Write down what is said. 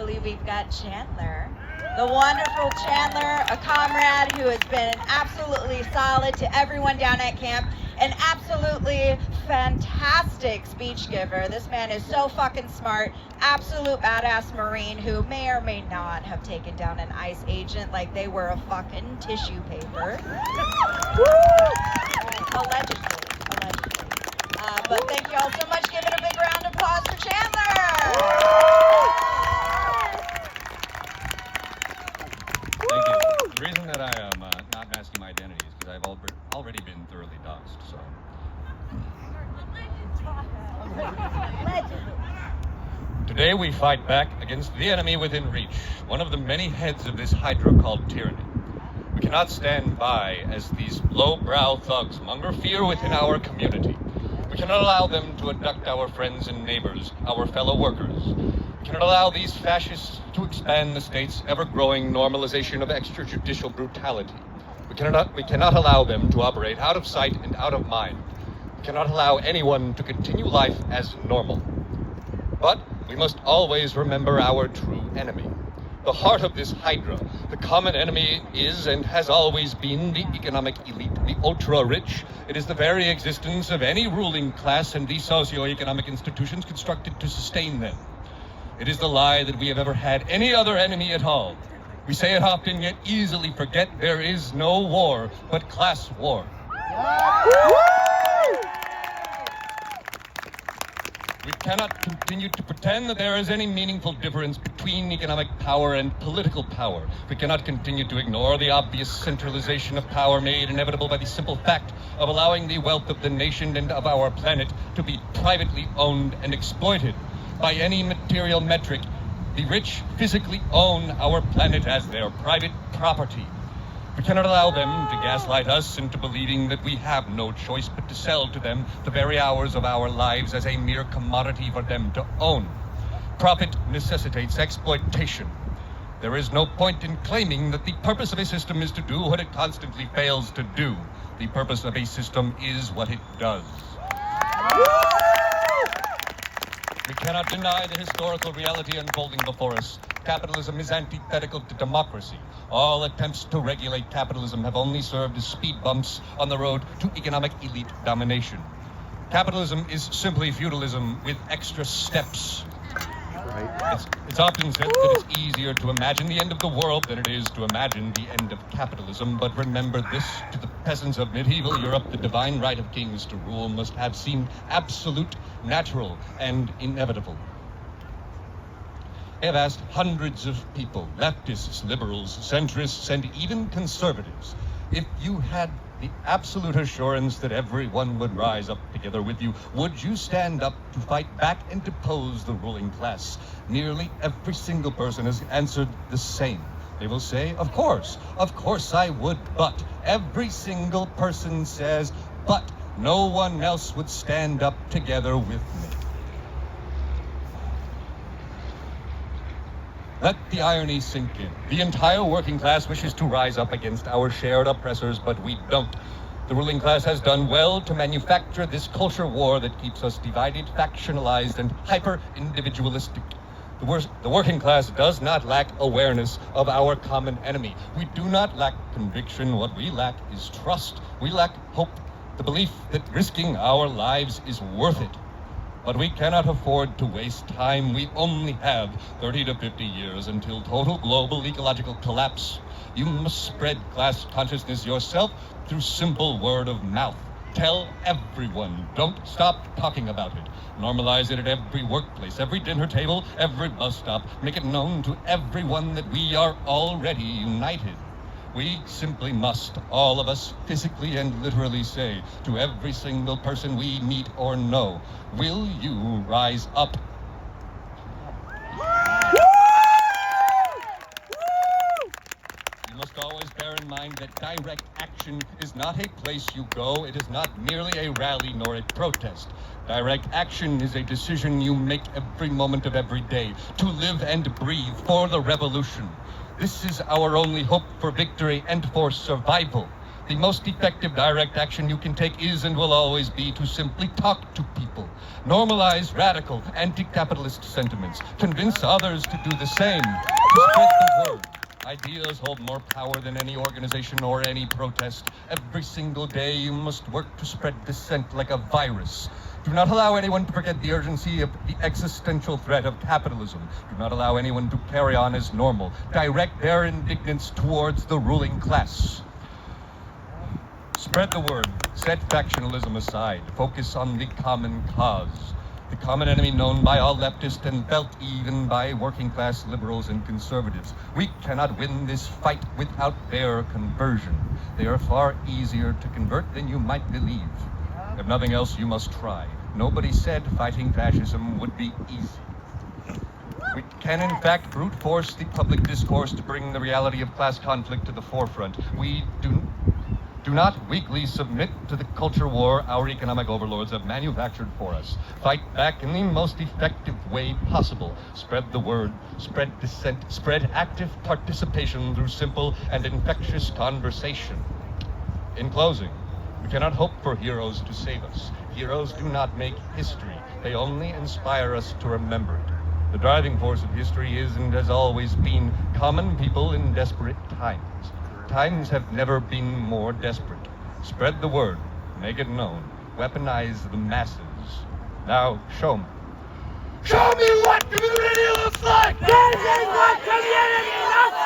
believe we've got Chandler, the wonderful Chandler, a comrade who has been absolutely solid to everyone down at camp, an absolutely fantastic speech giver. This man is so fucking smart, absolute badass Marine who may or may not have taken down an ICE agent like they were a fucking tissue paper. Allegedly. But thank you all so much. Give it a big round of applause for Chandler. Thank you. The reason that I am not masking my identity is because I've already been thoroughly doxxed, so. Today we fight back against the enemy within reach, one of the many heads of this hydra called tyranny. We cannot stand by as these low-brow thugs monger fear within our community. We cannot allow them to abduct our friends and neighbors, our fellow workers. We cannot allow these fascists to expand the state's ever-growing normalization of extrajudicial brutality. We cannot allow them to operate out of sight and out of mind. We cannot allow anyone to continue life as normal. But we must always remember our true enemy. The heart of this hydra, the common enemy, is and has always been the economic elite, the ultra-rich. It is the very existence of any ruling class and the socio-economic institutions constructed to sustain them. It is the lie that we have ever had any other enemy at all. We say it often, yet easily forget there is no war but class war. We cannot continue to pretend that there is any meaningful difference between economic power and political power. We cannot continue to ignore the obvious centralization of power made inevitable by the simple fact of allowing the wealth of the nation and of our planet to be privately owned and exploited. By any material metric, the rich physically own our planet as their private property. We cannot allow them to gaslight us into believing that we have no choice but to sell to them the very hours of our lives as a mere commodity for them to own. Profit necessitates exploitation. There is no point in claiming that the purpose of a system is to do what it constantly fails to do. The purpose of a system is what it does. We cannot deny the historical reality unfolding before us. Capitalism is antithetical to democracy. All attempts to regulate capitalism have only served as speed bumps on the road to economic elite domination. Capitalism is simply feudalism with extra steps. It's often said that it's easier to imagine the end of the world than it is to imagine the end of capitalism. But remember this, to the peasants of medieval Europe, the divine right of kings to rule must have seemed absolute, natural, and inevitable. I have asked hundreds of people, leftists, liberals, centrists, and even conservatives, if you had the absolute assurance that everyone would rise up together with you, would you stand up to fight back and depose the ruling class? Nearly every single person has answered the same. They will say, of course I would, but every single person says, but no one else would stand up together with me. Let the irony sink in. The entire working class wishes to rise up against our shared oppressors, but we don't. The ruling class has done well to manufacture this culture war that keeps us divided, factionalized, and hyper-individualistic. The working class does not lack awareness of our common enemy. We do not lack conviction. What we lack is trust. We lack hope, the belief that risking our lives is worth it. But we cannot afford to waste time. We only have 30 to 50 years until total global ecological collapse. You must spread class consciousness yourself through simple word of mouth. Tell everyone. Don't stop talking about it. Normalize it at every workplace, every dinner table, every bus stop. Make it known to everyone that we are already united. We simply must, all of us, physically and literally say to every single person we meet or know, will you rise up? You must always bear in mind that direct action is not a place you go. It is not merely a rally nor a protest. Direct action is a decision you make every moment of every day to live and breathe for the revolution. This is our only hope for victory and for survival. The most effective direct action you can take is and will always be to simply talk to people. Normalize radical, anti-capitalist sentiments. Convince others to do the same. To spread the word. Ideas hold more power than any organization or any protest. Every single day you must work to spread dissent like a virus. Do not allow anyone to forget the urgency of the existential threat of capitalism. Do not allow anyone to carry on as normal. Direct their indignance towards the ruling class. Spread the word. Set factionalism aside. Focus on the common cause. The common enemy known by all leftists and felt even by working class liberals and conservatives. We cannot win this fight without their conversion. They are far easier to convert than you might believe. If nothing else, you must try. Nobody said fighting fascism would be easy. We can, in fact, brute force the public discourse to bring the reality of class conflict to the forefront. We do not weakly submit to the culture war our economic overlords have manufactured for us. Fight back in the most effective way possible. Spread the word, spread dissent, spread active participation through simple and infectious conversation. In closing, we cannot hope for heroes to save us. Heroes do not make history. They only inspire us to remember it. The driving force of history is and has always been common people in desperate times. Times have never been more desperate. Spread the word, make it known, weaponize the masses. Now, show me. Show me what community looks like! This is what community looks